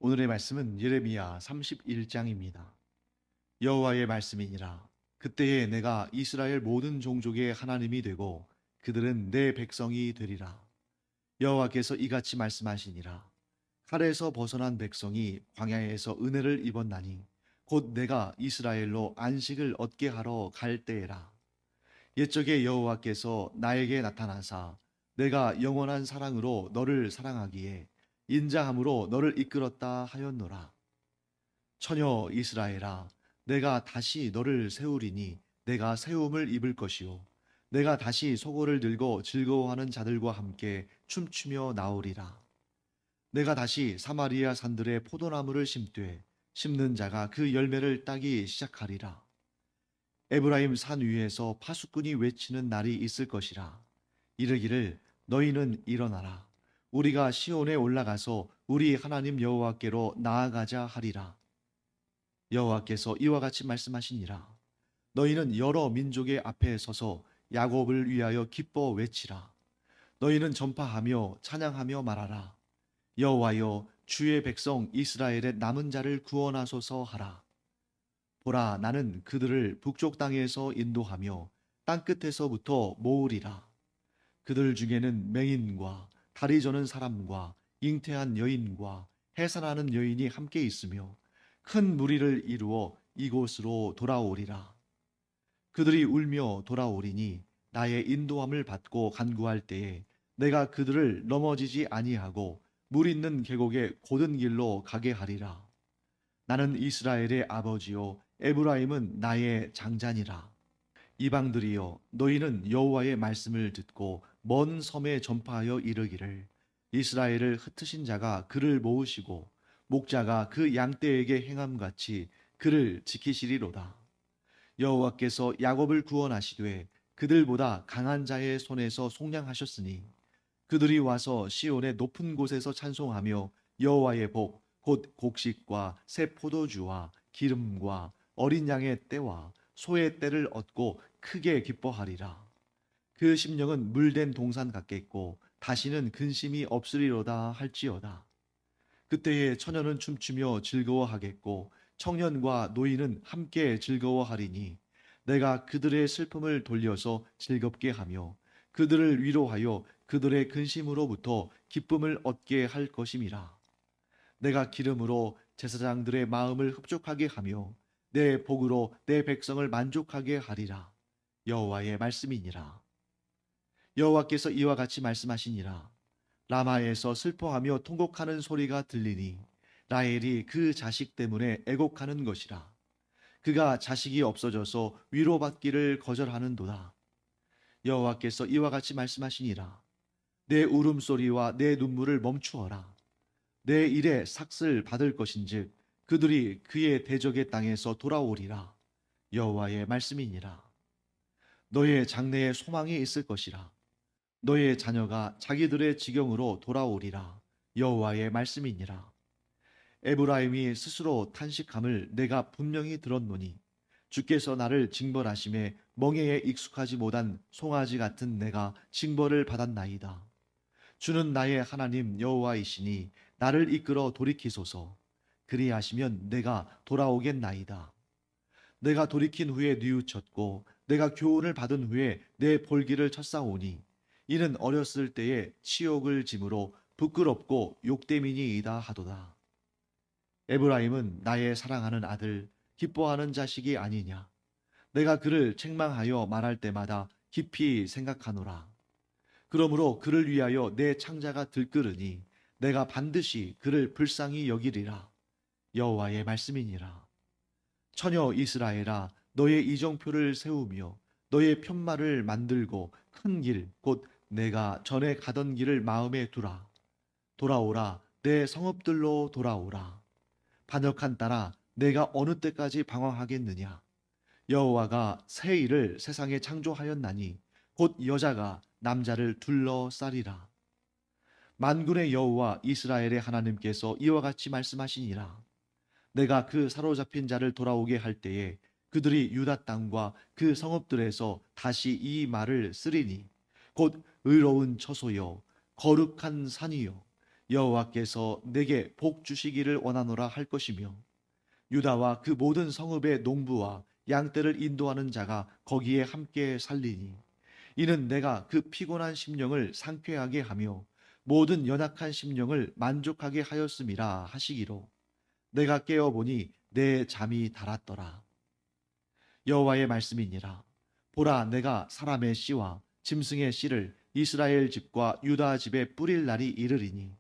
오늘의 말씀은 예레미야 31장입니다. 여호와의 말씀이니라. 그때에 내가 이스라엘 모든 종족의 하나님이 되고 그들은 내 백성이 되리라. 여호와께서 이같이 말씀하시니라. 칼에서 벗어난 백성이 광야에서 은혜를 입었나니 곧 내가 이스라엘로 안식을 얻게 하러 갈 때에라. 옛적에 여호와께서 나에게 나타나사 내가 영원한 사랑으로 너를 사랑하기에 인자함으로 너를 이끌었다 하였노라. 처녀 이스라엘아, 내가 다시 너를 세우리니 내가 세움을 입을 것이요 내가 다시 소고를 들고 즐거워하는 자들과 함께 춤추며 나오리라. 내가 다시 사마리아 산들에 포도나무를 심되 심는 자가 그 열매를 따기 시작하리라. 에브라임 산 위에서 파수꾼이 외치는 날이 있을 것이라. 이르기를 너희는 일어나라. 우리가 시온에 올라가서 우리 하나님 여호와께로 나아가자 하리라. 여호와께서 이와 같이 말씀하시니라. 너희는 여러 민족의 앞에 서서 야곱을 위하여 기뻐 외치라. 너희는 전파하며 찬양하며 말하라. 여호와여, 주의 백성 이스라엘의 남은 자를 구원하소서 하라. 보라, 나는 그들을 북쪽 땅에서 인도하며 땅끝에서부터 모으리라. 그들 중에는 맹인과 다리 저는 사람과 잉태한 여인과 해산하는 여인이 함께 있으며 큰 무리를 이루어 이곳으로 돌아오리라. 그들이 울며 돌아오리니 나의 인도함을 받고 간구할 때에 내가 그들을 넘어지지 아니하고 물 있는 계곡의 곧은 길로 가게 하리라. 나는 이스라엘의 아버지요 에브라임은 나의 장자니라. 이방들이여, 너희는 여호와의 말씀을 듣고 먼 섬에 전파하여 이르기를 이스라엘을 흩으신 자가 그를 모으시고 목자가 그 양떼에게 행함같이 그를 지키시리로다. 여호와께서 야곱을 구원하시되 그들보다 강한 자의 손에서 속량하셨으니 그들이 와서 시온의 높은 곳에서 찬송하며 여호와의 복 곧 곡식과 새 포도주와 기름과 어린 양의 떼와 소의 떼를 얻고 크게 기뻐하리라. 그 심령은 물된 동산 같겠고 다시는 근심이 없으리로다 할지어다. 그때에 처녀는 춤추며 즐거워하겠고 청년과 노인은 함께 즐거워하리니 내가 그들의 슬픔을 돌려서 즐겁게 하며 그들을 위로하여 그들의 근심으로부터 기쁨을 얻게 할 것임이라. 내가 기름으로 제사장들의 마음을 흡족하게 하며 내 복으로 내 백성을 만족하게 하리라. 여호와의 말씀이니라. 여호와께서 이와 같이 말씀하시니라. 라마에서 슬퍼하며 통곡하는 소리가 들리니 라헬이 그 자식 때문에 애곡하는 것이라. 그가 자식이 없어져서 위로받기를 거절하는도다. 여호와께서 이와 같이 말씀하시니라. 내 울음소리와 내 눈물을 멈추어라. 내 일에 삭슬 받을 것인즉 그들이 그의 대적의 땅에서 돌아오리라. 여호와의 말씀이니라. 너의 장래에 소망이 있을 것이라. 너의 자녀가 자기들의 지경으로 돌아오리라. 여호와의 말씀이니라. 에브라임이 스스로 탄식함을 내가 분명히 들었노니 주께서 나를 징벌하심에 멍에에 익숙하지 못한 송아지 같은 내가 징벌을 받았나이다. 주는 나의 하나님 여호와이시니 나를 이끌어 돌이키소서. 그리하시면 내가 돌아오겠나이다. 내가 돌이킨 후에 뉘우쳤고 내가 교훈을 받은 후에 내 볼기를 쳤사오니 이는 어렸을 때에 치욕을 짐으로 부끄럽고 욕됨이니이다 하도다. 에브라임은 나의 사랑하는 아들, 기뻐하는 자식이 아니냐. 내가 그를 책망하여 말할 때마다 깊이 생각하노라. 그러므로 그를 위하여 내 창자가 들끓으니 내가 반드시 그를 불쌍히 여기리라. 여호와의 말씀이니라. 처녀 이스라엘아, 너의 이정표를 세우며 너의 편말을 만들고 큰 길, 곧 내가 전에 가던 길을 마음에 두라. 돌아오라, 내 성읍들로 돌아오라. 반역한 딸아, 내가 어느 때까지 방황하겠느냐? 여호와가 새 일을 세상에 창조하였나니 곧 여자가 남자를 둘러싸리라. 만군의 여호와 이스라엘의 하나님께서 이와 같이 말씀하시니라. 내가 그 사로잡힌 자를 돌아오게 할 때에 그들이 유다 땅과 그 성읍들에서 다시 이 말을 쓰리니 곧 의로운 처소여 거룩한 산이여 여호와께서 내게 복 주시기를 원하노라 할 것이며 유다와 그 모든 성읍의 농부와 양떼를 인도하는 자가 거기에 함께 살리니 이는 내가 그 피곤한 심령을 상쾌하게 하며 모든 연약한 심령을 만족하게 하였음이라 하시기로 내가 깨어 보니 내 잠이 달았더라. 여호와의 말씀이니라. 보라, 내가 사람의 씨와 짐승의 씨를 이스라엘 집과 유다 집에 뿌릴 날이 이르리니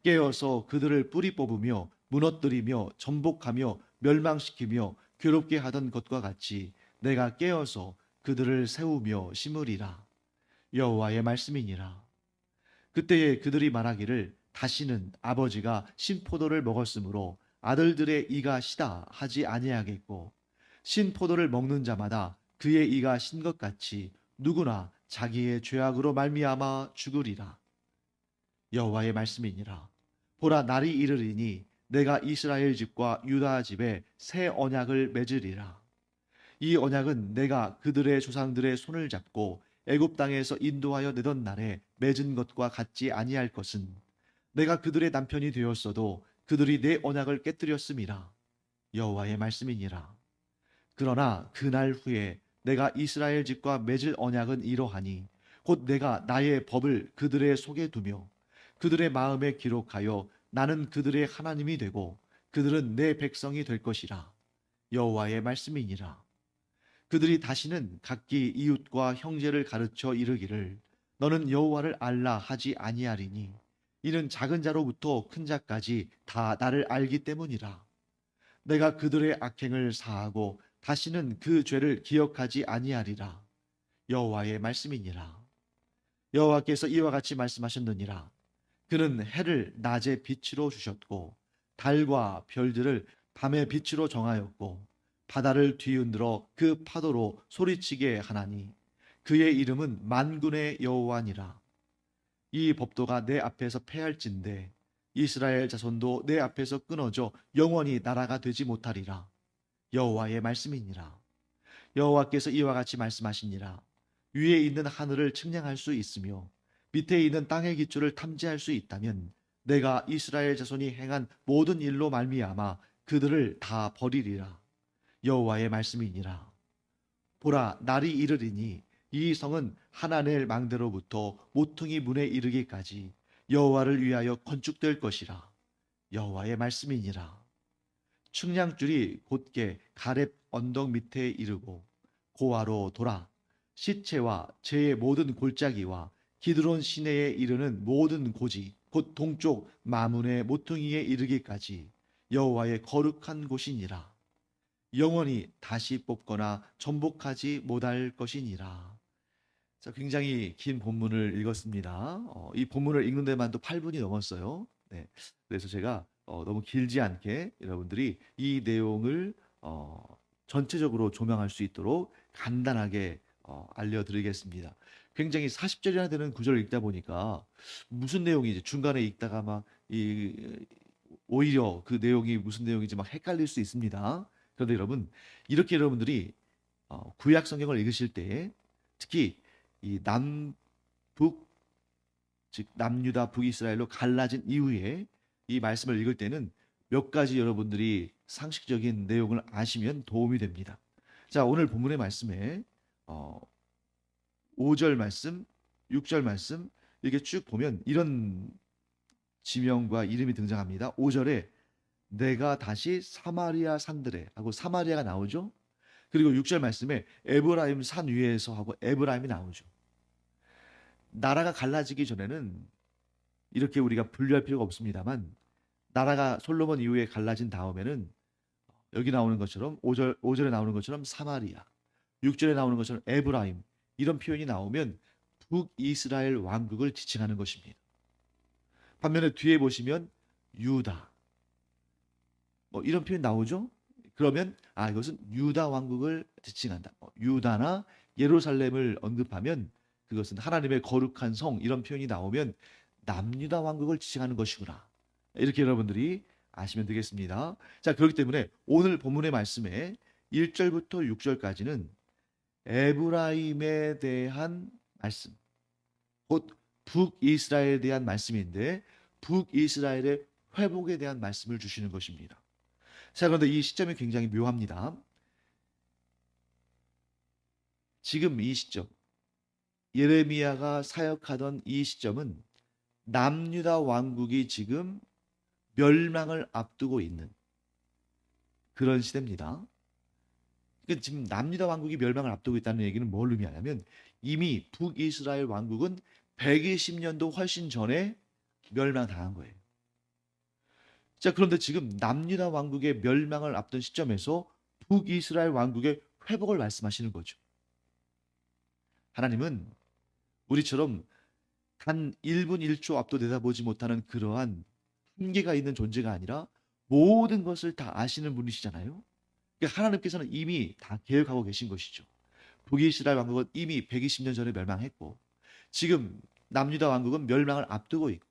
깨어서 그들을 뿌리 뽑으며 무너뜨리며 전복하며 멸망시키며 괴롭게 하던 것과 같이 내가 깨어서 그들을 세우며 심으리라. 여호와의 말씀이니라. 그때에 그들이 말하기를 다시는 아버지가 신포도를 먹었으므로 아들들의 이가 시다 하지 아니하겠고 신포도를 먹는 자마다 그의 이가 신 것 같이 누구나 자기의 죄악으로 말미암아 죽으리라. 여호와의 말씀이니라. 보라, 날이 이르리니 내가 이스라엘 집과 유다 집에 새 언약을 맺으리라. 이 언약은 내가 그들의 조상들의 손을 잡고 애굽 땅에서 인도하여 내던 날에 맺은 것과 같지 아니할 것은 내가 그들의 남편이 되었어도 그들이 내 언약을 깨뜨렸음이라. 여호와의 말씀이니라. 그러나 그날 후에 내가 이스라엘 집과 맺을 언약은 이러하니 곧 내가 나의 법을 그들의 속에 두며 그들의 마음에 기록하여 나는 그들의 하나님이 되고 그들은 내 백성이 될 것이라. 여호와의 말씀이니라. 그들이 다시는 각기 이웃과 형제를 가르쳐 이르기를 너는 여호와를 알라 하지 아니하리니 이는 작은 자로부터 큰 자까지 다 나를 알기 때문이라. 내가 그들의 악행을 사하고 다시는 그 죄를 기억하지 아니하리라. 여호와의 말씀이니라. 여호와께서 이와 같이 말씀하셨느니라. 그는 해를 낮의 빛으로 주셨고 달과 별들을 밤의 빛으로 정하였고 바다를 뒤흔들어 그 파도로 소리치게 하나니 그의 이름은 만군의 여호와니라. 이 법도가 내 앞에서 패할진대 이스라엘 자손도 내 앞에서 끊어져 영원히 나라가 되지 못하리라. 여호와의 말씀이니라. 여호와께서 이와 같이 말씀하시니라. 위에 있는 하늘을 측량할 수 있으며 밑에 있는 땅의 기초를 탐지할 수 있다면 내가 이스라엘 자손이 행한 모든 일로 말미암아 그들을 다 버리리라. 여호와의 말씀이니라. 보라, 날이 이르리니 이 성은 하나넬 망대로부터 모퉁이 문에 이르기까지 여호와를 위하여 건축될 것이라. 여호와의 말씀이니라. 측량줄이 곧게 가렙 언덕 밑에 이르고 고아로 돌아 시체와 제의 모든 골짜기와 기드론 시내에 이르는 모든 고지 곧 동쪽 마문의 모퉁이에 이르기까지 여호와의 거룩한 곳이니라. 영원히 다시 뽑거나 전복하지 못할 것이니라. 자, 굉장히 긴 본문을 읽었습니다. 이 본문을 읽는 데만도 8분이 넘었어요. 네, 그래서 제가 너무 길지 않게 여러분들이 이 내용을 전체적으로 조명할 수 있도록 간단하게 알려드리겠습니다. 굉장히 40절이나 되는 구절을 읽다 보니까 무슨 내용이지 중간에 읽다가 막 오히려 그 내용이 무슨 내용인지 막 헷갈릴 수 있습니다. 그런데 여러분 이렇게 여러분들이 구약 성경을 읽으실 때 특히 이 남북 즉 남유다 북이스라엘로 갈라진 이후에 이 말씀을 읽을 때는 몇 가지 여러분들이 상식적인 내용을 아시면 도움이 됩니다. 자, 오늘 본문의 말씀에 5절 말씀, 6절 말씀 이렇게 쭉 보면 이런 지명과 이름이 등장합니다. 5절에 내가 다시 사마리아 산들에 하고 사마리아가 나오죠. 그리고 6절 말씀에 에브라임 산 위에서 하고 에브라임이 나오죠. 나라가 갈라지기 전에는 이렇게 우리가 분류할 필요가 없습니다만 나라가 솔로몬 이후에 갈라진 다음에는 여기 나오는 것처럼 5절에 나오는 것처럼 사마리아, 6절에 나오는 것처럼 에브라임 이런 표현이 나오면 북이스라엘 왕국을 지칭하는 것입니다. 반면에 뒤에 보시면 유다 이런 표현 나오죠. 그러면 이것은 유다 왕국을 지칭한다. 유다나 예루살렘을 언급하면 그것은 하나님의 거룩한 성 이런 표현이 나오면 남유다 왕국을 지칭하는 것이구나. 이렇게 여러분들이 아시면 되겠습니다. 자, 그렇기 때문에 오늘 본문의 말씀에 1절부터 6절까지는 에브라임에 대한 말씀, 곧 북이스라엘에 대한 말씀인데 북이스라엘의 회복에 대한 말씀을 주시는 것입니다. 자, 그런데 이 시점이 굉장히 묘합니다. 지금 이 시점, 예레미야가 사역하던 이 시점은 남유다 왕국이 지금 멸망을 앞두고 있는 그런 시대입니다. 그러니까 지금 남유다 왕국이 멸망을 앞두고 있다는 얘기는 뭘 의미하냐면 이미 북이스라엘 왕국은 120년도 훨씬 전에 멸망당한 거예요. 자, 그런데 지금 남유다 왕국의 멸망을 앞둔 시점에서 북이스라엘 왕국의 회복을 말씀하시는 거죠. 하나님은 우리처럼 단 1분 1초 앞도 내다보지 못하는 그러한 한계가 있는 존재가 아니라 모든 것을 다 아시는 분이시잖아요. 그러니까 하나님께서는 이미 다 계획하고 계신 것이죠. 북이스라엘 왕국은 이미 120년 전에 멸망했고 지금 남유다 왕국은 멸망을 앞두고 있고,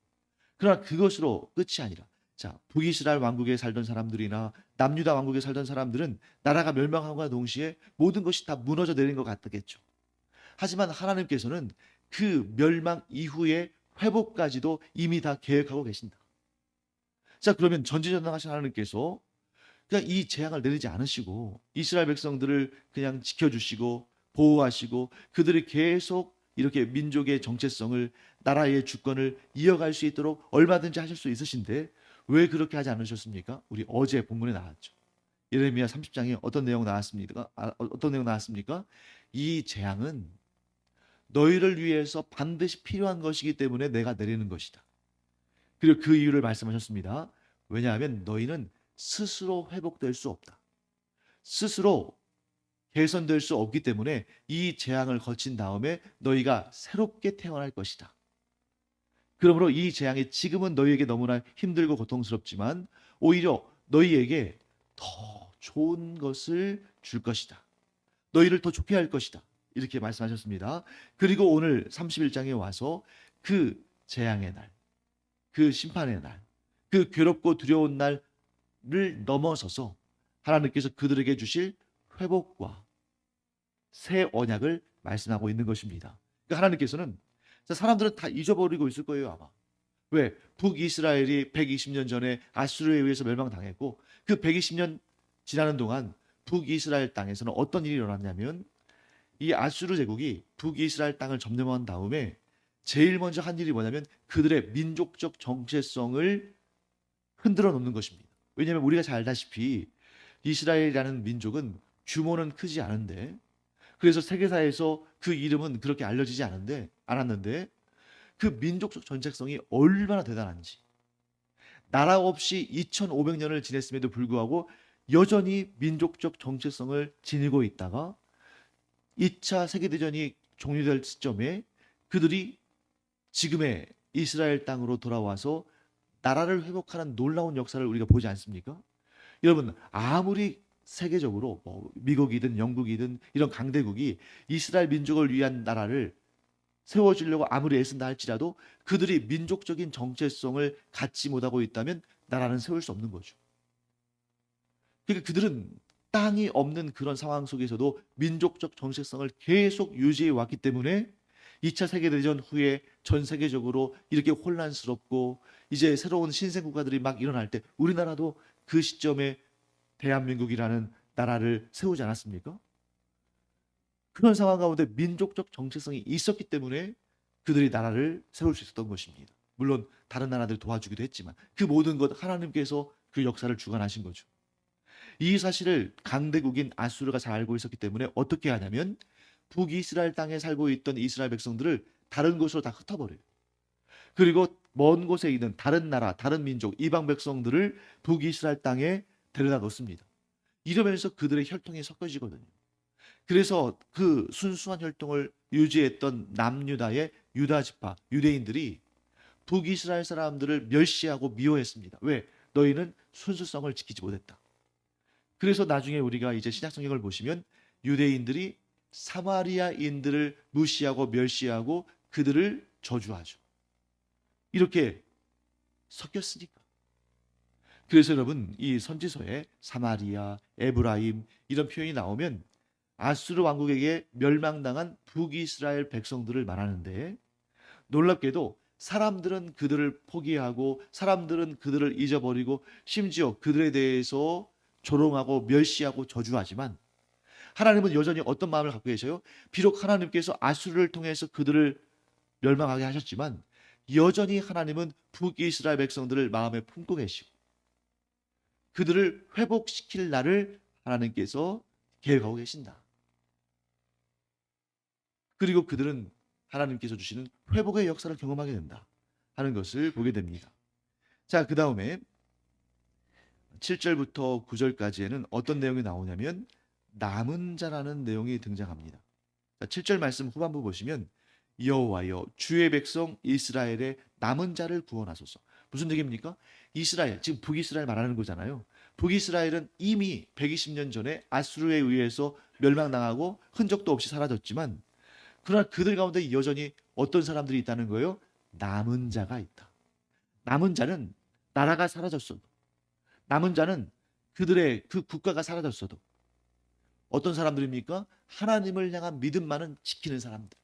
그러나 그것으로 끝이 아니라, 자, 북이스라엘 왕국에 살던 사람들이나 남유다 왕국에 살던 사람들은 나라가 멸망함과 동시에 모든 것이 다 무너져 내린 것 같겠죠. 하지만 하나님께서는 그 멸망 이후의 회복까지도 이미 다 계획하고 계신다. 자, 그러면 전지전능하신 하나님께서 그냥 이 재앙을 내리지 않으시고 이스라엘 백성들을 그냥 지켜주시고 보호하시고 그들이 계속 이렇게 민족의 정체성을, 나라의 주권을 이어갈 수 있도록 얼마든지 하실 수 있으신데 왜 그렇게 하지 않으셨습니까? 우리 어제 본문에 나왔죠. 예레미야 30장에 어떤 내용 나왔습니까? 어떤 내용 나왔습니까? 이 재앙은 너희를 위해서 반드시 필요한 것이기 때문에 내가 내리는 것이다. 그리고 그 이유를 말씀하셨습니다. 왜냐하면 너희는 스스로 회복될 수 없다. 스스로 개선될 수 없기 때문에 이 재앙을 거친 다음에 너희가 새롭게 태어날 것이다. 그러므로 이 재앙이 지금은 너희에게 너무나 힘들고 고통스럽지만 오히려 너희에게 더 좋은 것을 줄 것이다. 너희를 더 좋게 할 것이다. 이렇게 말씀하셨습니다. 그리고 오늘 31장에 와서 그 재앙의 날, 그 심판의 날, 그 괴롭고 두려운 날을 넘어서서 하나님께서 그들에게 주실 회복과 새 언약을 말씀하고 있는 것입니다. 그러니까 하나님께서는, 사람들은 다 잊어버리고 있을 거예요, 아마. 왜? 북이스라엘이 120년 전에 아수르에 의해서 멸망당했고 그 120년 지나는 동안 북이스라엘 땅에서는 어떤 일이 일어났냐면 이 아수르 제국이 북이스라엘 땅을 점령한 다음에 제일 먼저 한 일이 뭐냐면 그들의 민족적 정체성을 흔들어 놓는 것입니다. 왜냐하면 우리가 잘 알다시피 이스라엘이라는 민족은 규모는 크지 않은데, 그래서 세계사에서 그 이름은 그렇게 알려지지 않았는데 그 민족적 정체성이 얼마나 대단한지, 나라 없이 2500년을 지냈음에도 불구하고 여전히 민족적 정체성을 지니고 있다가 2차 세계대전이 종료될 시점에 그들이 지금의 이스라엘 땅으로 돌아와서 나라를 회복하는 놀라운 역사를 우리가 보지 않습니까? 여러분, 아무리 세계적으로 미국이든 영국이든 이런 강대국이 이스라엘 민족을 위한 나라를 세워주려고 아무리 애쓴다 할지라도 그들이 민족적인 정체성을 갖지 못하고 있다면 나라는 세울 수 없는 거죠. 그러니까 그들은 땅이 없는 그런 상황 속에서도 민족적 정체성을 계속 유지해 왔기 때문에 2차 세계대전 후에 전 세계적으로 이렇게 혼란스럽고 이제 새로운 신생 국가들이 막 일어날 때 우리나라도 그 시점에 대한민국이라는 나라를 세우지 않았습니까? 그런 상황 가운데 민족적 정체성이 있었기 때문에 그들이 나라를 세울 수 있었던 것입니다. 물론 다른 나라들 도와주기도 했지만 그 모든 것 하나님께서 그 역사를 주관하신 거죠. 이 사실을 강대국인 아수르가 잘 알고 있었기 때문에 어떻게 하냐면 북이스라엘 땅에 살고 있던 이스라엘 백성들을 다른 곳으로 다 흩어버려요. 그리고 먼 곳에 있는 다른 나라, 다른 민족, 이방 백성들을 북이스라엘 땅에 데려다 놓습니다. 이러면서 그들의 혈통이 섞여지거든요. 그래서 그 순수한 혈통을 유지했던 남유다의 유다 지파, 유대인들이 북이스라엘 사람들을 멸시하고 미워했습니다. 왜? 너희는 순수성을 지키지 못했다. 그래서 나중에 우리가 이제 신약 성경을 보시면 유대인들이 사마리아인들을 무시하고 멸시하고 그들을 저주하죠. 이렇게 섞였으니까. 그래서 여러분, 이 선지서에 사마리아, 에브라임 이런 표현이 나오면 아수르 왕국에게 멸망당한 북이스라엘 백성들을 말하는데, 놀랍게도 사람들은 그들을 포기하고 사람들은 그들을 잊어버리고 심지어 그들에 대해서 조롱하고 멸시하고 저주하지만 하나님은 여전히 어떤 마음을 갖고 계셔요? 비록 하나님께서 아수르를 통해서 그들을 멸망하게 하셨지만 여전히 하나님은 북이스라엘 백성들을 마음에 품고 계시고 그들을 회복시킬 날을 하나님께서 계획하고 계신다. 그리고 그들은 하나님께서 주시는 회복의 역사를 경험하게 된다 하는 것을 보게 됩니다. 자, 그 다음에 7절부터 9절까지에는 어떤 내용이 나오냐면 남은 자라는 내용이 등장합니다. 자, 7절 말씀 후반부 보시면 여호와여 주의 백성 이스라엘의 남은 자를 구원하소서. 무슨 얘기입니까? 이스라엘, 지금 북이스라엘 말하는 거잖아요. 북이스라엘은 이미 120년 전에 아수르에 의해서 멸망당하고 흔적도 없이 사라졌지만 그러나 그들 가운데 여전히 어떤 사람들이 있다는 거예요? 남은 자가 있다. 남은 자는 나라가 사라졌어도, 남은 자는 그들의 그 국가가 사라졌어도 어떤 사람들입니까? 하나님을 향한 믿음만은 지키는 사람들.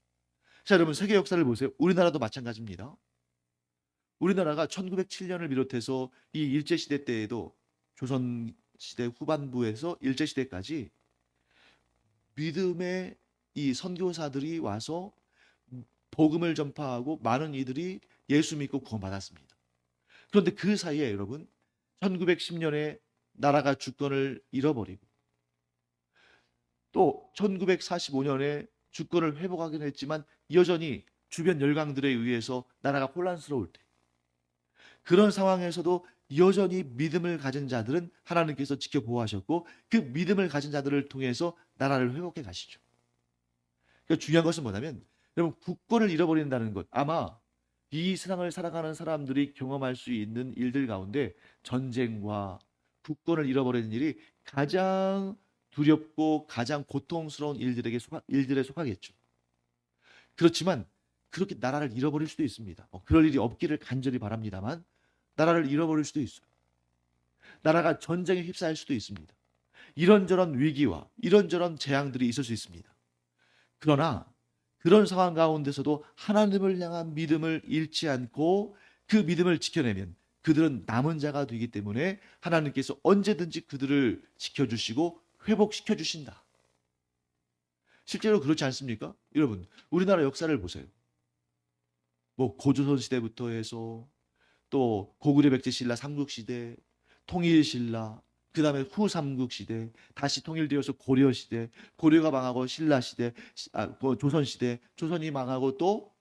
자, 여러분 세계 역사를 보세요. 우리나라도 마찬가지입니다. 우리나라가 1907년을 비롯해서 이 일제시대 때에도 조선시대 후반부에서 일제시대까지 믿음의 이 선교사들이 와서 복음을 전파하고 많은 이들이 예수 믿고 구원받았습니다. 그런데 그 사이에 여러분 1910년에 나라가 주권을 잃어버리고 또 1945년에 주권을 회복하긴 했지만 여전히 주변 열강들에 의해서 나라가 혼란스러울 때 그런 상황에서도 여전히 믿음을 가진 자들은 하나님께서 지켜보호하셨고 그 믿음을 가진 자들을 통해서 나라를 회복해 가시죠. 그러니까 중요한 것은 뭐냐면 여러분 국권을 잃어버린다는 것 아마 이 세상을 살아가는 사람들이 경험할 수 있는 일들 가운데 전쟁과 국권을 잃어버리는 일이 가장 두렵고 가장 고통스러운 일들에 속하겠죠. 그렇지만 그렇게 나라를 잃어버릴 수도 있습니다. 그럴 일이 없기를 간절히 바랍니다만 나라를 잃어버릴 수도 있어요. 나라가 전쟁에 휩싸일 수도 있습니다. 이런저런 위기와 이런저런 재앙들이 있을 수 있습니다. 그러나 그런 상황 가운데서도 하나님을 향한 믿음을 잃지 않고 그 믿음을 지켜내면 그들은 남은 자가 되기 때문에 하나님께서 언제든지 그들을 지켜주시고 회복시켜 주신다. 실제로 그렇지 않습니까? 여러분 우리나라 역사를 보세요. 뭐 고조선 시대부터 해서 또 고구려 백제 신라 삼국시대, 통일신라, 그 다음에 후삼국시대, 다시 통일되어서 고려시대, 고려가 망하고 신라시대, 조선시대, 조선이 망하고 또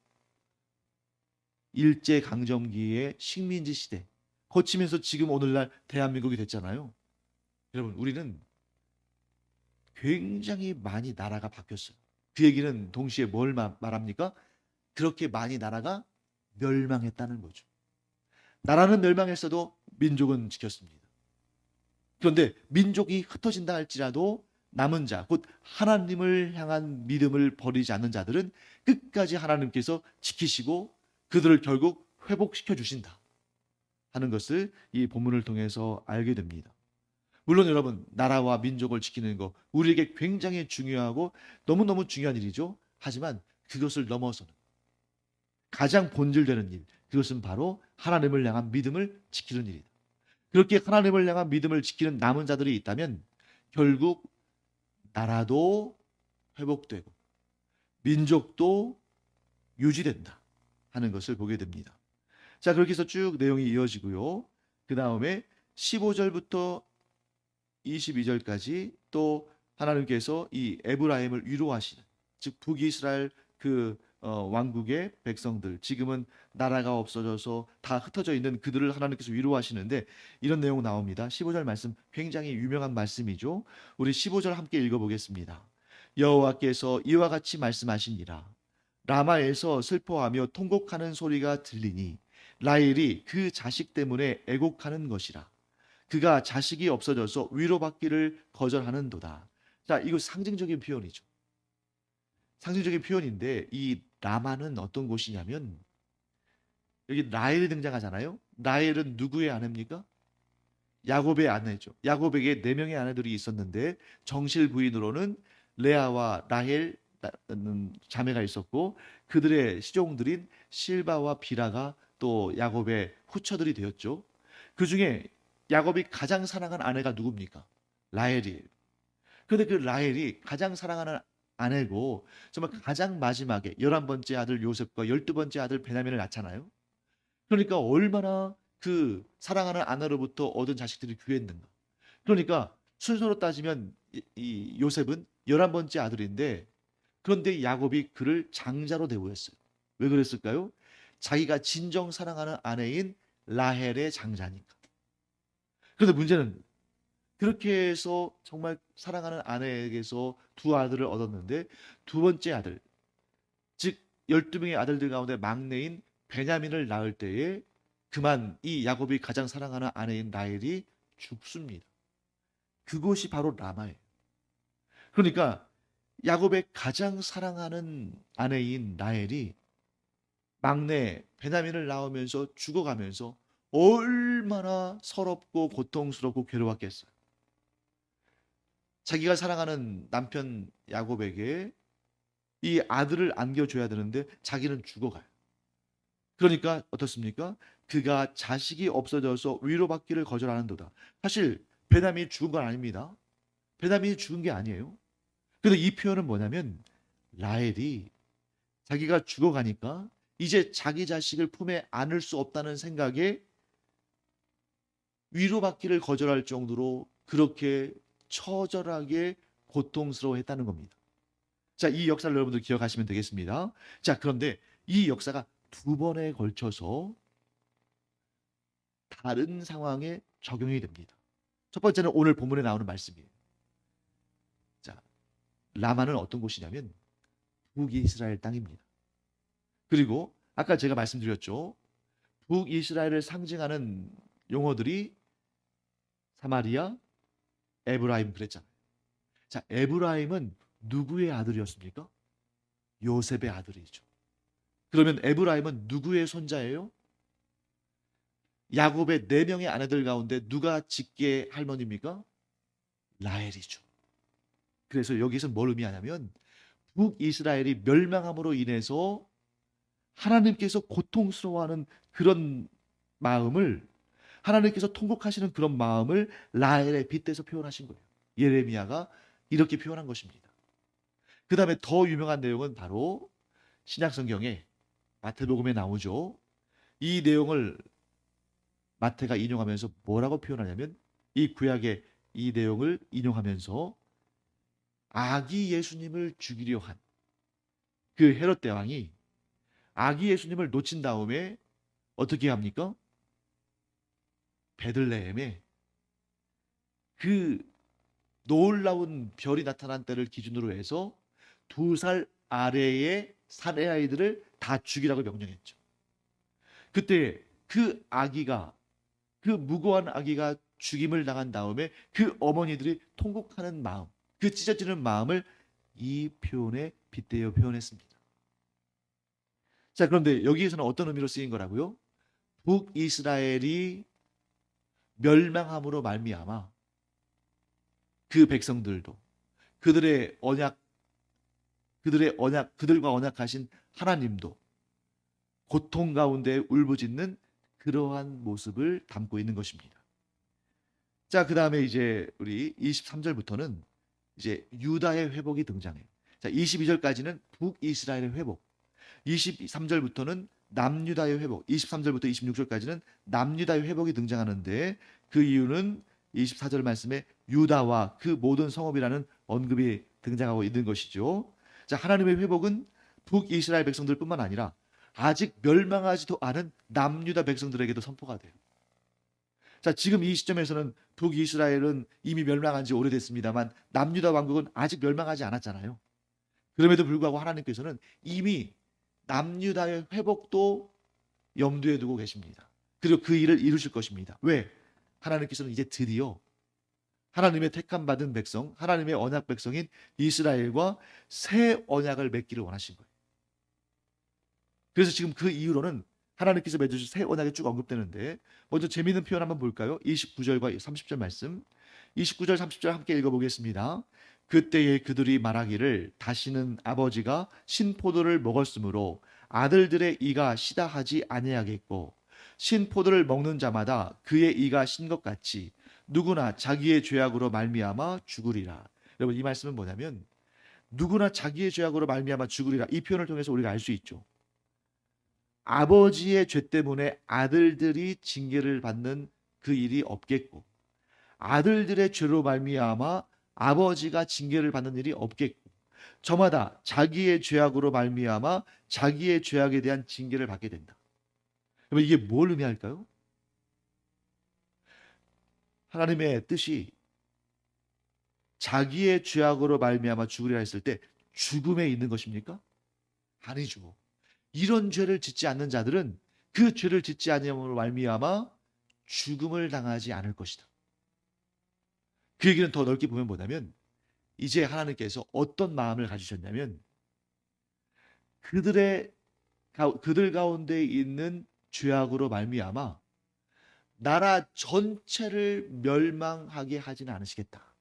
일제강점기의 식민지 시대 거치면서 지금 오늘날 대한민국이 됐잖아요. 여러분 우리는 굉장히 많이 나라가 바뀌었어요. 그 얘기는 동시에 뭘 말합니까? 그렇게 많이 나라가 멸망했다는 거죠. 나라는 멸망했어도 민족은 지켰습니다. 그런데 민족이 흩어진다 할지라도 남은 자, 곧 하나님을 향한 믿음을 버리지 않는 자들은 끝까지 하나님께서 지키시고 그들을 결국 회복시켜 주신다 하는 것을 이 본문을 통해서 알게 됩니다. 물론 여러분 나라와 민족을 지키는 거 우리에게 굉장히 중요하고 너무너무 중요한 일이죠. 하지만 그것을 넘어서는 가장 본질되는 일, 그것은 바로 하나님을 향한 믿음을 지키는 일이다. 그렇게 하나님을 향한 믿음을 지키는 남은 자들이 있다면 결국 나라도 회복되고 민족도 유지된다 하는 것을 보게 됩니다. 자, 그렇게 해서 쭉 내용이 이어지고요. 그 다음에 15절부터 22절까지 또 하나님께서 이 에브라임을 위로하시는, 즉 북이스라엘 그 왕국의 백성들, 지금은 나라가 없어져서 다 흩어져 있는 그들을 하나님께서 위로하시는데 이런 내용 나옵니다. 15절 말씀 굉장히 유명한 말씀이죠. 우리 15절 함께 읽어보겠습니다. 여호와께서 이와 같이 말씀하시니라. 라마에서 슬퍼하며 통곡하는 소리가 들리니 라헬이 그 자식 때문에 애곡하는 것이라. 그가 자식이 없어져서 위로받기를 거절하는도다. 자, 이거 상징적인 표현이죠. 상징적인 표현인데 이 라마는 어떤 곳이냐면 여기 라헬이 등장하잖아요. 라헬은 누구의 아내입니까? 야곱의 아내죠. 야곱에게 4명의 아내들이 있었는데 정실 부인으로는 레아와 라헬 자매가 있었고 그들의 시종들인 실바와 비라가 또 야곱의 후처들이 되었죠. 그 중에 야곱이 가장 사랑한 아내가 누굽니까? 라헬이에요. 그런데 그 라헬이 가장 사랑하는 아내고 정말 가장 마지막에 11번째 아들 요셉과 12번째 아들 베냐민을 낳잖아요. 그러니까 얼마나 그 사랑하는 아내로부터 얻은 자식들이 귀했는가. 그러니까 순서로 따지면 이 요셉은 11번째 아들인데 그런데 야곱이 그를 장자로 대우했어요. 왜 그랬을까요? 자기가 진정 사랑하는 아내인 라헬의 장자니까. 그런데 문제는 그렇게 해서 정말 사랑하는 아내에게서 두 아들을 얻었는데 두 번째 아들, 즉 12명의 아들들 가운데 막내인 베냐민을 낳을 때에 그만 이 야곱이 가장 사랑하는 아내인 라헬이 죽습니다. 그곳이 바로 라마예요. 그러니까 야곱의 가장 사랑하는 아내인 라헬이 막내 베냐민을 낳으면서 죽어가면서 얼마나 서럽고 고통스럽고 괴로웠겠어요. 자기가 사랑하는 남편 야곱에게 이 아들을 안겨줘야 되는데 자기는 죽어가요. 그러니까 어떻습니까? 그가 자식이 없어져서 위로받기를 거절하는도다. 사실 베냐민이 죽은 건 아닙니다. 베냐민이 죽은 게 아니에요. 근데 이 표현은 뭐냐면 라헬이 자기가 죽어가니까 이제 자기 자식을 품에 안을 수 없다는 생각에 위로받기를 거절할 정도로 그렇게 처절하게 고통스러워했다는 겁니다. 자, 이 역사를 여러분들 기억하시면 되겠습니다. 자, 그런데 이 역사가 두 번에 걸쳐서 다른 상황에 적용이 됩니다. 첫 번째는 오늘 본문에 나오는 말씀이에요. 자, 라마는 어떤 곳이냐면 북이스라엘 땅입니다. 그리고 아까 제가 말씀드렸죠. 북이스라엘을 상징하는 용어들이 사마리아, 에브라임 그랬잖아요. 자, 에브라임은 누구의 아들이었습니까? 요셉의 아들이죠. 그러면 에브라임은 누구의 손자예요? 야곱의 4명의 아내들 가운데 누가 직계 할머니입니까? 라헬이죠. 그래서 여기서 뭘 의미하냐면 북이스라엘이 멸망함으로 인해서 하나님께서 고통스러워하는 그런 마음을 하나님께서 통곡하시는 그런 마음을 라헬에 빗대서 표현하신 거예요. 예레미야가 이렇게 표현한 것입니다. 그 다음에 더 유명한 내용은 바로 신약성경에 마태복음에 나오죠. 이 내용을 마태가 인용하면서 뭐라고 표현하냐면 이 구약의 이 내용을 인용하면서 아기 예수님을 죽이려 한 그 헤롯 대왕이 아기 예수님을 놓친 다음에 어떻게 합니까? 베들레헴에 그 놀라운 별이 나타난 때를 기준으로 해서 2살 아래의 사내 아이들을 다 죽이라고 명령했죠. 그때 그 아기가 그 무고한 아기가 죽임을 당한 다음에 그 어머니들이 통곡하는 마음, 그 찢어지는 마음을 이 표현에 빗대어 표현했습니다. 자, 그런데 여기에서는 어떤 의미로 쓰인 거라고요? 북이스라엘이 멸망함으로 말미암아 그 백성들도 그들의 언약, 그들과 언약하신 하나님도 고통 가운데 울부짖는 그러한 모습을 담고 있는 것입니다. 자, 그 다음에 이제 우리 23절부터는 이제 유다의 회복이 등장해요. 자, 22절까지는 북이스라엘의 회복, 23절부터는 남유다의 회복, 23절부터 26절까지는 남유다의 회복이 등장하는데 그 이유는 24절 말씀에 유다와 그 모든 성읍이라는 언급이 등장하고 있는 것이죠. 자, 하나님의 회복은 북이스라엘 백성들뿐만 아니라 아직 멸망하지도 않은 남유다 백성들에게도 선포가 돼요. 자, 지금 이 시점에서는 북이스라엘은 이미 멸망한 지 오래됐습니다만 남유다 왕국은 아직 멸망하지 않았잖아요. 그럼에도 불구하고 하나님께서는 이미 남유다의 회복도 염두에 두고 계십니다. 그리고 그 일을 이루실 것입니다. 왜? 하나님께서는 이제 드디어 하나님의 택함 받은 백성, 하나님의 언약 백성인 이스라엘과 새 언약을 맺기를 원하신 거예요. 그래서 지금 그 이후로는 하나님께서 맺으신 새 언약이 쭉 언급되는데 먼저 재미있는 표현 한번 볼까요? 29절과 30절 말씀. 29절 30절 함께 읽어보겠습니다. 그때에 그들이 말하기를 다시는 아버지가 신포도를 먹었으므로 아들들의 이가 시다 하지 아니하겠고 신포도를 먹는 자마다 그의 이가 신 것 같이 누구나 자기의 죄악으로 말미암아 죽으리라. 여러분, 이 말씀은 뭐냐면 누구나 자기의 죄악으로 말미암아 죽으리라, 이 표현을 통해서 우리가 알 수 있죠. 아버지의 죄 때문에 아들들이 징계를 받는 그 일이 없겠고 아들들의 죄로 말미암아 아버지가 징계를 받는 일이 없겠고 저마다 자기의 죄악으로 말미암아 자기의 죄악에 대한 징계를 받게 된다. 그러면 이게 뭘 의미할까요? 하나님의 뜻이 자기의 죄악으로 말미암아 죽으리라 했을 때 죽음에 있는 것입니까? 아니죠. 이런 죄를 짓지 않는 자들은 그 죄를 짓지 아니함으로 말미암아 죽음을 당하지 않을 것이다. 그 얘기는 더 넓게 보면 뭐냐면 이제 하나님께서 어떤 마음을 가지셨냐면 그들 가운데 있는 죄악으로 말미암아 나라 전체를 멸망하게 하지는 않으시겠다.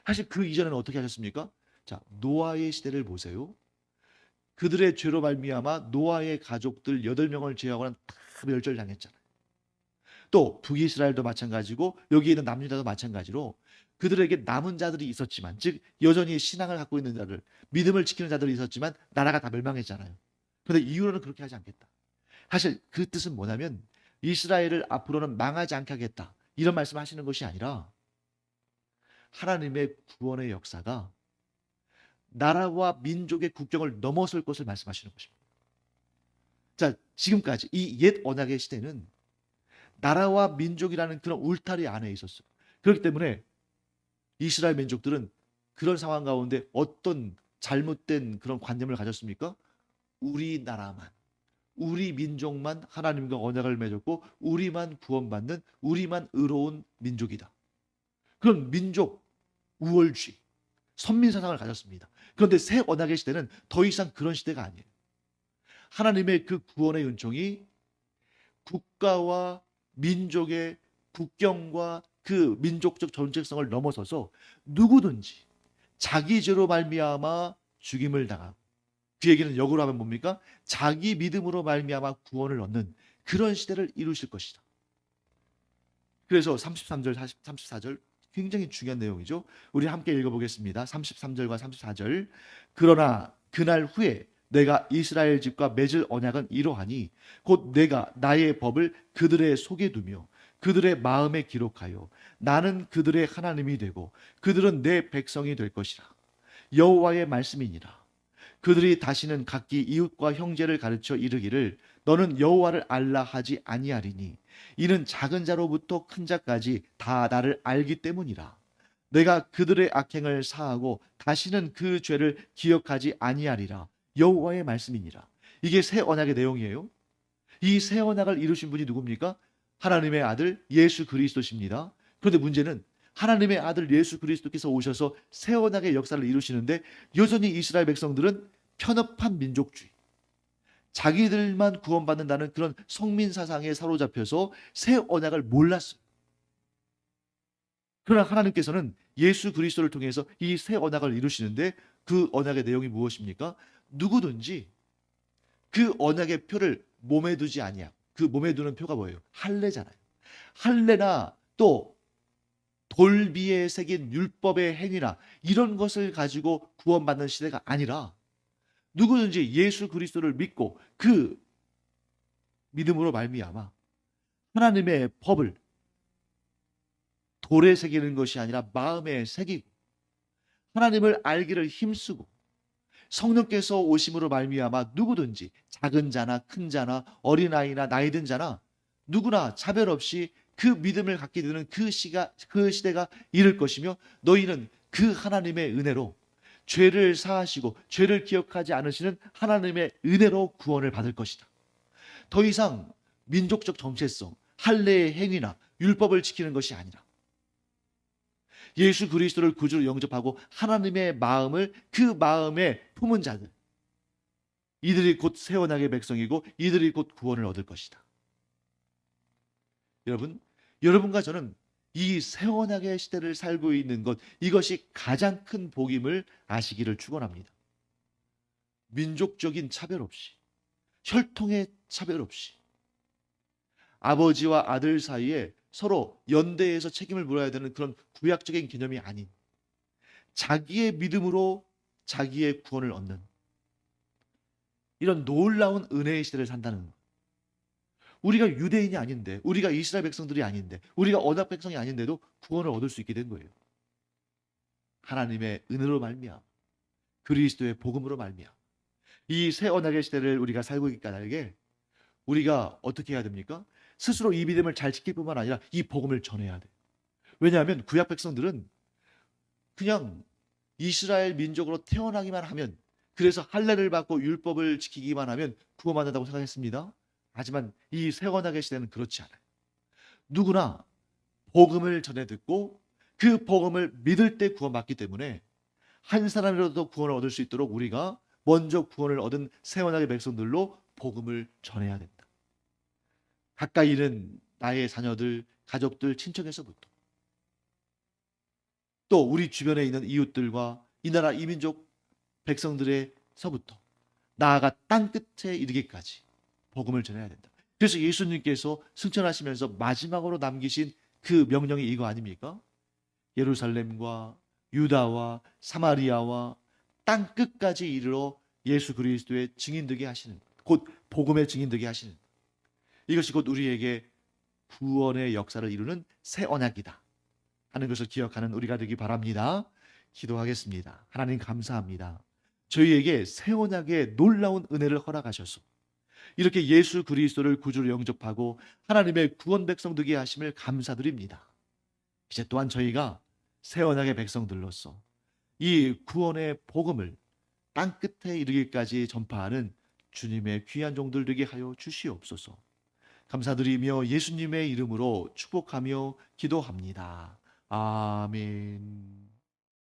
사실 그 이전에는 어떻게 하셨습니까? 자, 노아의 시대를 보세요. 그들의 죄로 말미암아 노아의 가족들 8명을 제외하고는 다 멸절당했잖아요. 또 북이스라엘도 마찬가지고 여기 있는 남유다도 마찬가지로 그들에게 남은 자들이 있었지만, 즉 여전히 신앙을 갖고 있는 자들, 믿음을 지키는 자들이 있었지만 나라가 다 멸망했잖아요. 그런데 이후로는 그렇게 하지 않겠다. 사실 그 뜻은 뭐냐면 이스라엘을 앞으로는 망하지 않게 하겠다, 이런 말씀하시는 것이 아니라 하나님의 구원의 역사가 나라와 민족의 국경을 넘어설 것을 말씀하시는 것입니다. 자, 지금까지 이 옛 언약의 시대는 나라와 민족이라는 그런 울타리 안에 있었어요. 그렇기 때문에 이스라엘 민족들은 그런 상황 가운데 어떤 잘못된 그런 관념을 가졌습니까? 우리나라만, 우리 민족만 하나님과 언약을 맺었고 우리만 구원받는, 우리만 의로운 민족이다. 그런 민족 우월주의, 선민 사상을 가졌습니다. 그런데 새 언약의 시대는 더 이상 그런 시대가 아니에요. 하나님의 그 구원의 은총이 국가와 민족의 국경과 그 민족적 정체성을 넘어서서 누구든지 자기 죄로 말미암아 죽임을 당하고, 그 얘기는 역으로 하면 뭡니까? 자기 믿음으로 말미암아 구원을 얻는 그런 시대를 이루실 것이다. 그래서 33절, 34절 굉장히 중요한 내용이죠. 우리 함께 읽어보겠습니다. 33절과 34절. 그러나 그날 후에 내가 이스라엘 집과 맺을 언약은 이러하니 곧 내가 나의 법을 그들의 속에 두며 그들의 마음에 기록하여 나는 그들의 하나님이 되고 그들은 내 백성이 될 것이라. 여호와의 말씀이니라. 그들이 다시는 각기 이웃과 형제를 가르쳐 이르기를 너는 여호와를 알라 하지 아니하리니 이는 작은 자로부터 큰 자까지 다 나를 알기 때문이라. 내가 그들의 악행을 사하고 다시는 그 죄를 기억하지 아니하리라. 여호와의 말씀이니라. 이게 새 언약의 내용이에요. 이 새 언약을 이루신 분이 누굽니까? 하나님의 아들 예수 그리스도십니다. 그런데 문제는 하나님의 아들 예수 그리스도께서 오셔서 새 언약의 역사를 이루시는데 여전히 이스라엘 백성들은 편협한 민족주의, 자기들만 구원받는다는 그런 성민 사상에 사로잡혀서 새 언약을 몰랐어요. 그러나 하나님께서는 예수 그리스도를 통해서 이 새 언약을 이루시는데 그 언약의 내용이 무엇입니까? 누구든지 그 언약의 표를 몸에 두지 아니하고, 그 몸에 두는 표가 뭐예요? 할례잖아요. 할례나 또 돌비에 새긴 율법의 행위나 이런 것을 가지고 구원받는 시대가 아니라 누구든지 예수 그리스도를 믿고 그 믿음으로 말미암아 하나님의 법을 돌에 새기는 것이 아니라 마음에 새기고 하나님을 알기를 힘쓰고 성령께서 오심으로 말미암아 누구든지 작은 자나 큰 자나 어린아이나 나이든 자나 누구나 차별 없이 그 믿음을 갖게 되는 그 시대가 이를 것이며 너희는 그 하나님의 은혜로 죄를 사하시고 죄를 기억하지 않으시는 하나님의 은혜로 구원을 받을 것이다. 더 이상 민족적 정체성, 할례의 행위나 율법을 지키는 것이 아니라 예수 그리스도를 구주로 영접하고 하나님의 마음을 그 마음에 품은 자들, 이들이 곧 새 언약의 백성이고 이들이 곧 구원을 얻을 것이다. 여러분, 여러분과 저는 이 새 언약의 시대를 살고 있는 것, 이것이 가장 큰 복임을 아시기를 축원합니다. 민족적인 차별 없이, 혈통의 차별 없이, 아버지와 아들 사이에 서로 연대해서 책임을 물어야 되는 그런 구약적인 개념이 아닌, 자기의 믿음으로 자기의 구원을 얻는 이런 놀라운 은혜의 시대를 산다는 것. 우리가 유대인이 아닌데, 우리가 이스라엘 백성들이 아닌데, 우리가 언약 백성이 아닌데도 구원을 얻을 수 있게 된 거예요. 하나님의 은혜로 말미암아, 그리스도의 복음으로 말미암아, 이 새 언약의 시대를 우리가 살고 있기 까닭에 우리가 어떻게 해야 됩니까? 스스로 이 믿음을 잘 지킬 뿐만 아니라 이 복음을 전해야 돼. 왜냐하면 구약 백성들은 그냥 이스라엘 민족으로 태어나기만 하면, 그래서 할례를 받고 율법을 지키기만 하면 구원받는다고 생각했습니다. 하지만 이 새 언약의 시대는 그렇지 않아요. 누구나 복음을 전해 듣고 그 복음을 믿을 때 구원받기 때문에 한 사람이라도 구원을 얻을 수 있도록 우리가 먼저 구원을 얻은 새 언약의 백성들로 복음을 전해야 된다. 가까이 있는 나의 자녀들, 가족들, 친척에서부터, 또 우리 주변에 있는 이웃들과 이 나라 이민족 백성들에서부터 나아가 땅 끝에 이르기까지 복음을 전해야 된다. 그래서 예수님께서 승천하시면서 마지막으로 남기신 그 명령이 이거 아닙니까? 예루살렘과 유다와 사마리아와 땅 끝까지 이르러 예수 그리스도의 증인되게 하시는, 곧 복음의 증인되게 하시는, 이것이 곧 우리에게 구원의 역사를 이루는 새 언약이다 하는 것을 기억하는 우리가 되기 바랍니다. 기도하겠습니다. 하나님 감사합니다. 저희에게 새 언약의 놀라운 은혜를 허락하셔서 이렇게 예수 그리스도를 구주로 영접하고 하나님의 구원 백성 되게 하심을 감사드립니다. 이제 또한 저희가 새 언약의 백성들로서 이 구원의 복음을 땅 끝에 이르기까지 전파하는 주님의 귀한 종들 되게 하여 주시옵소서. 감사드리며 예수님의 이름으로 축복하며 기도합니다. 아멘.